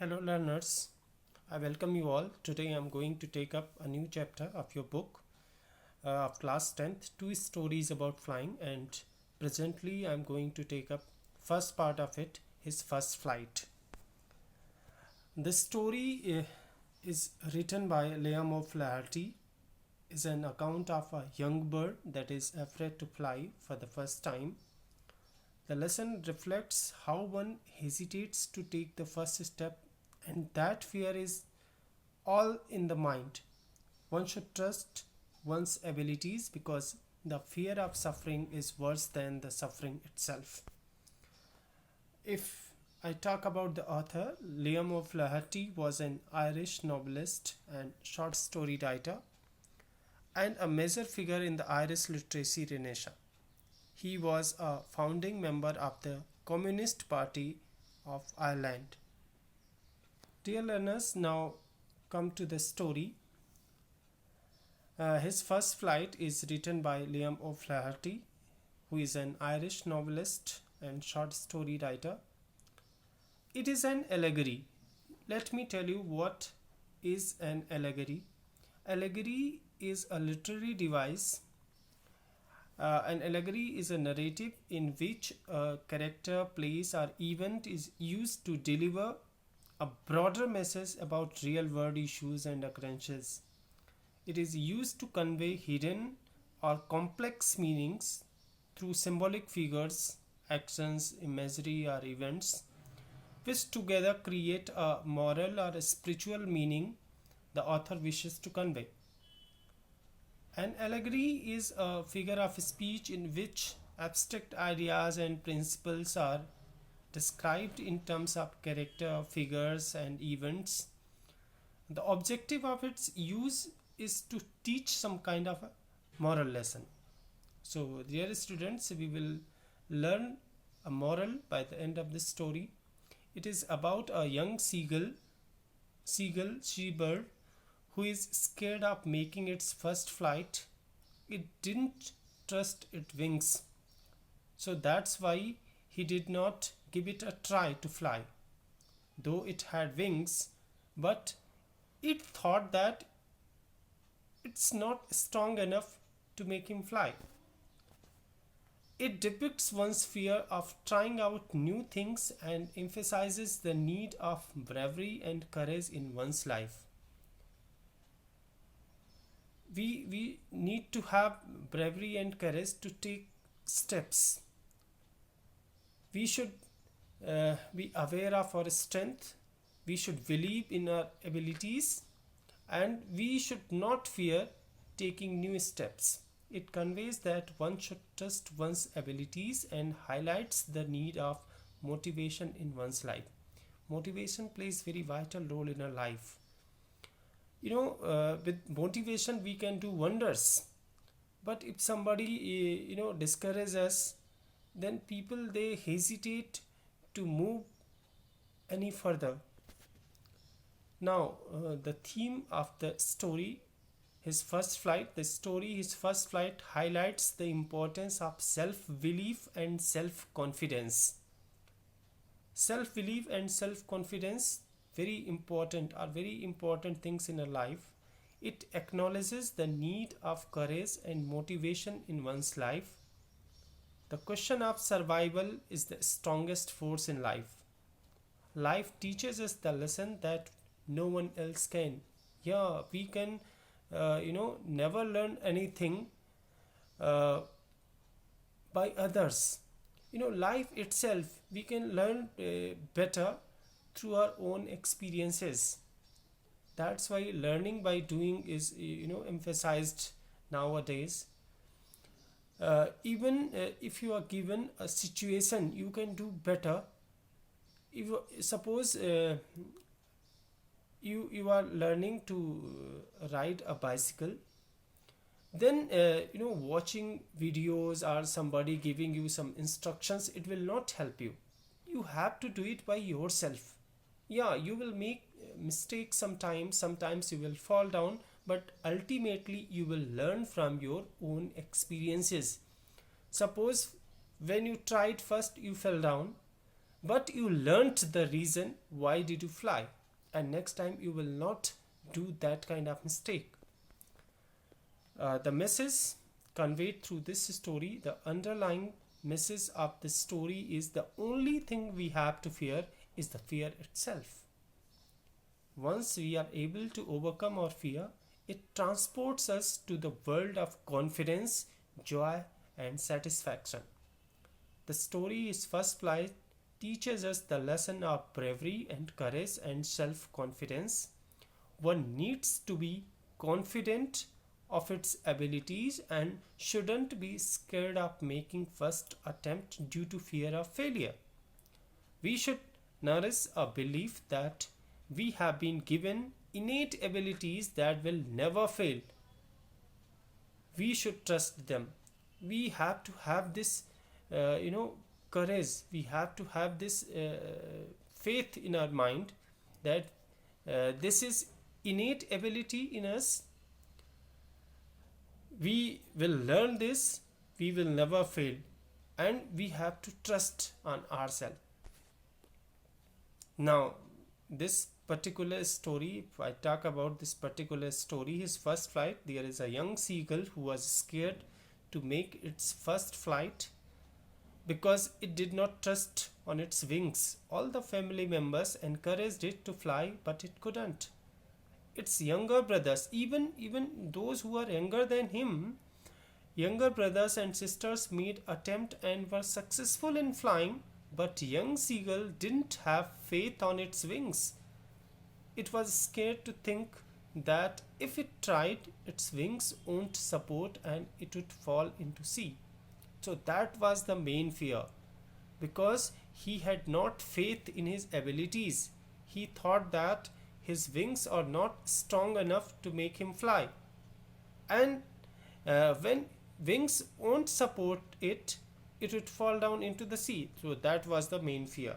Hello learners, I welcome you all. Today I am going to take up a new chapter of your book of class 10th, two stories about flying, and presently I am going to take up first part of it, his first flight. The story is written by Liam O'Flaherty, is an account of a young bird that is afraid to fly for the first time. The lesson reflects how one hesitates to take the first step, and that fear is all in the mind. One should trust one's abilities because the fear of suffering is worse than the suffering itself. If I talk about the author, Liam O'Flaherty was an Irish novelist and short story writer and a major figure in the Irish literacy renaissance. He was a founding member of the Communist Party of Ireland. Dear learners, now come to the story. His first flight is written by Liam O'Flaherty, who is an Irish novelist and short story writer. It is an allegory. Let me tell you what is an allegory. Allegory is a literary device. An allegory is a narrative in which a character, place, or event is used to deliver a broader message about real world issues and occurrences. It is used to convey hidden or complex meanings through symbolic figures, actions, imagery, or events, which together create a moral or a spiritual meaning the author wishes to convey. An allegory is a figure of speech in which abstract ideas and principles are described in terms of character, figures, and events. The objective of its use is to teach some kind of a moral lesson. So, dear students, we will learn a moral by the end of this story. It is about a young seabird, who is scared of making its first flight. It didn't trust its wings, so that's why he did not give it a try to fly, though it had wings, but it thought that it's not strong enough to make him fly. It depicts one's fear of trying out new things and emphasizes the need of bravery and courage in one's life. We need to have bravery and courage to take steps. We should be aware of our strength. We should believe in our abilities, and we should not fear taking new steps. It conveys that one should trust one's abilities and highlights the need of motivation in one's life. Motivation plays very vital role in our life. With motivation we can do wonders, but if somebody discourages us, then people they hesitate to move any further. Now the theme of the story, his first flight, his first flight highlights the importance of self-belief and self-confidence. Self-belief and self-confidence very important things in a life. It acknowledges the need of courage and motivation in one's life. The question of survival is the strongest force in life. Life teaches us the lesson that no one else can. Yeah, we can never learn anything by others. Life itself we can learn better through our own experiences. That's why learning by doing is emphasized nowadays. Even if you are given a situation, you can do better. If suppose you are learning to ride a bicycle, then watching videos or somebody giving you some instructions, it will not help you. You have to do it by yourself. Yeah, you will make mistakes sometimes you will fall down, but ultimately you will learn from your own experiences. Suppose when you tried first you fell down, but you learnt the reason why did you fly, and next time you will not do that kind of mistake. The message conveyed through this story, the underlying message of this story is the only thing we have to fear is the fear itself. Once we are able to overcome our fear, it transports us to the world of confidence, joy, and satisfaction. The story's first flight teaches us the lesson of bravery and courage and self confidence. One needs to be confident of its abilities and shouldn't be scared of making first attempt due to fear of failure. We should nourish a belief that we have been given innate abilities that will never fail. We should trust them. We have to have this, courage. We have to have this faith in our mind that this is innate ability in us. We will learn this. We will never fail, and we have to trust on ourselves. Now, this particular story, if I talk about this particular story, his first flight, there is a young seagull who was scared to make its first flight because it did not trust on its wings. All the family members encouraged it to fly, but it couldn't. Its younger brothers, even those who are younger than him, younger brothers and sisters made attempt and were successful in flying, but young seagull didn't have faith on its wings. It was scared to think that if it tried, its wings won't support and it would fall into sea. So that was the main fear, because he had not faith in his abilities. He thought that his wings are not strong enough to make him fly, and when wings won't support it, it would fall down into the sea. So that was the main fear.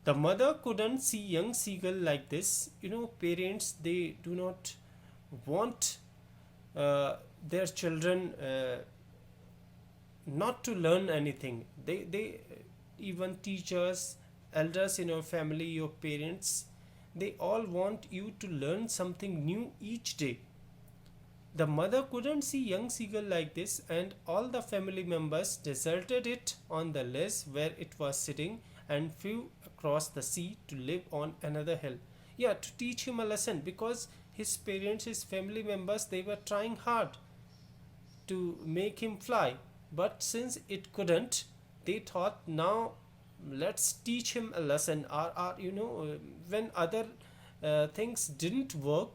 The mother couldn't see young seagull like this. Parents, they do not want their children not to learn anything. They even teachers, elders in your family, your parents, they all want you to learn something new each day. The mother couldn't see young seagull like this, and all the family members deserted it on the ledge where it was sitting and flew across the sea to live on another hill. Yeah, to teach him a lesson, because his parents, his family members, they were trying hard to make him fly, but since it couldn't, they thought, now let's teach him a lesson. When other things didn't work,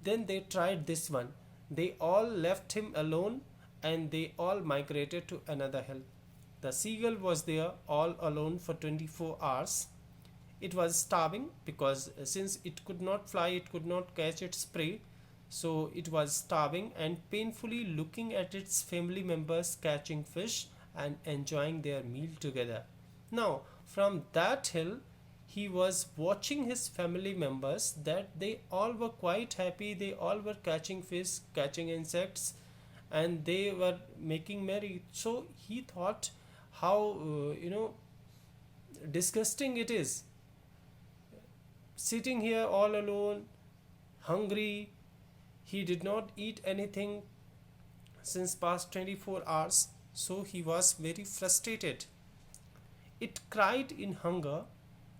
then they tried this one. They all left him alone and they all migrated to another hill. The seagull was there all alone for 24 hours. It was starving because since it could not fly, it could not catch its prey. So it was starving and painfully looking at its family members catching fish and enjoying their meal together. Now, from that hill, he was watching his family members that they all were quite happy. They all were catching fish, catching insects, and they were making merry. So he thought how disgusting it is, sitting here all alone, hungry. He did not eat anything since past 24 hours, so he was very frustrated. It cried in hunger.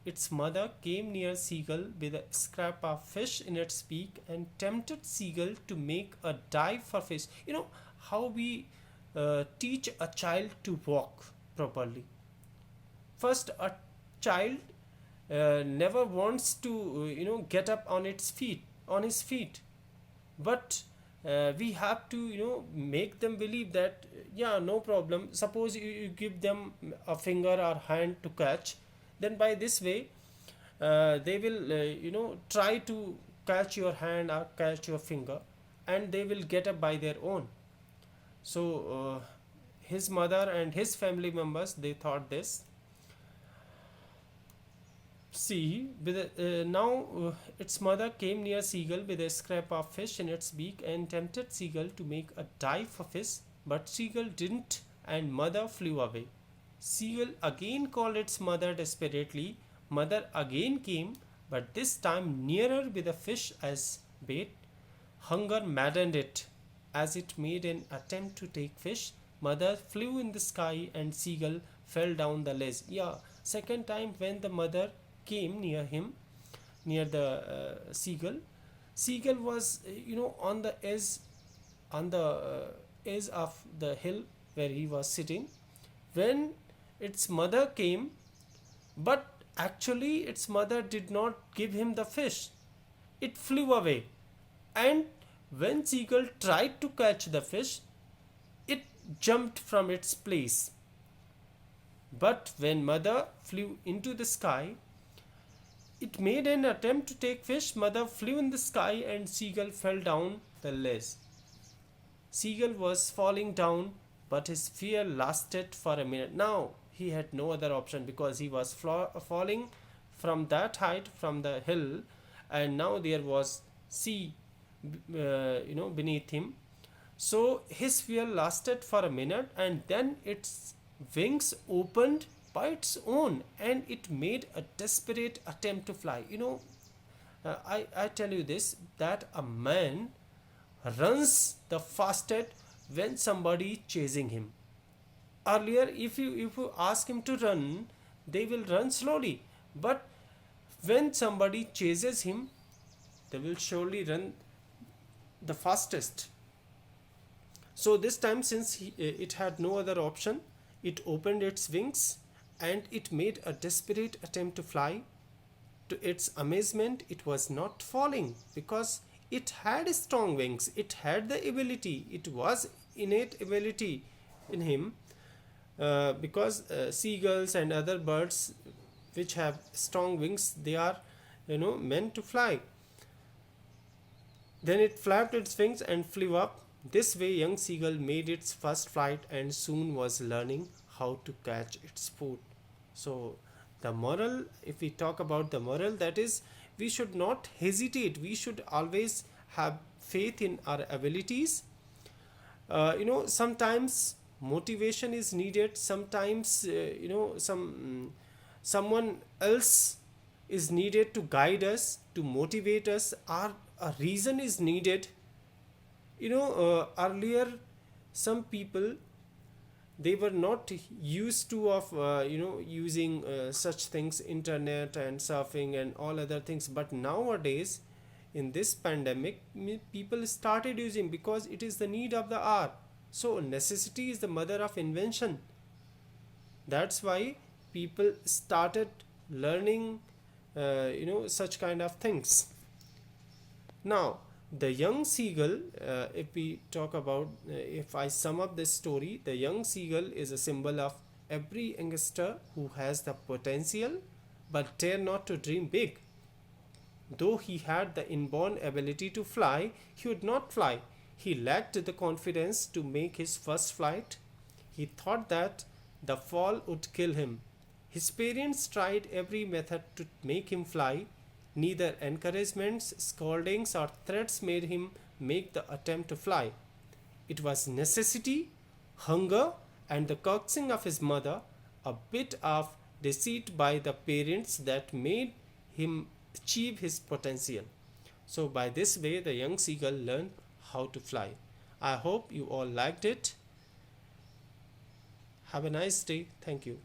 Its mother came near seagull with a scrap of fish in its beak and tempted seagull to make a dive for fish. How we teach a child to walk properly. First, a child never wants to get up on his feet, but we have to make them believe that, yeah, no problem. Suppose you give them a finger or hand to catch, then by this way they will try to catch your hand or catch your finger, and they will get up by their own. So his mother and his family members, they thought this. See, now its mother came near seagull with a scrap of fish in its beak and tempted seagull to make a dive for fish, but seagull didn't, and mother flew away. Seagull again called its mother desperately. Mother again came, but this time nearer with a fish as bait. Hunger maddened it. As it made an attempt to take fish, mother flew in the sky and seagull fell down the ledge. Yeah, second time when the mother came near him, near the seagull, seagull was on the edge of the hill where he was sitting. When its mother came, but actually its mother did not give him the fish. It flew away, and when seagull tried to catch the fish, it jumped from its place. But when mother flew into the sky, it made an attempt to take fish. Mother flew in the sky and seagull fell down the ledge. Seagull was falling down, but his fear lasted for a minute. Now he had no other option because he was falling from that height from the hill, and now there was sea, beneath him. So his fear lasted for a minute, and then its wings opened by its own, and it made a desperate attempt to fly. I tell you this, that a man runs the fastest when somebody chasing him. Earlier, if you ask him to run, they will run slowly. But when somebody chases him, they will surely run the fastest. So this time, since it had no other option, it opened its wings and it made a desperate attempt to fly. To its amazement, it was not falling because it had strong wings. It had the ability. It was innate ability in him, because seagulls and other birds which have strong wings, they are meant to fly. Then it flapped its wings and flew up. This way young seagull made its first flight and soon was learning how to catch its food. So the moral, if we talk about the moral, that is, we should not hesitate. We should always have faith in our abilities. Sometimes motivation is needed. Sometimes someone else is needed to guide us, to motivate us, or a reason is needed. Earlier some people, they were not used to of using such things, internet and surfing and all other things, but nowadays in this pandemic people started using, because it is the need of the hour. So necessity is the mother of invention. That's why people started learning such kind of things. Now the young seagull, if we talk about, if I sum up this story, the young seagull is a symbol of every youngster who has the potential but dare not to dream big. Though he had the inborn ability to fly, he would not fly. He lacked the confidence to make his first flight. He thought that the fall would kill him. His parents tried every method to make him fly. Neither encouragements, scoldings, or threats made him make the attempt to fly. It was necessity, hunger, and the coaxing of his mother, a bit of deceit by the parents, that made him achieve his potential. So, by this way, the young seagull learned how to fly. I hope you all liked it. Have a nice day. Thank you.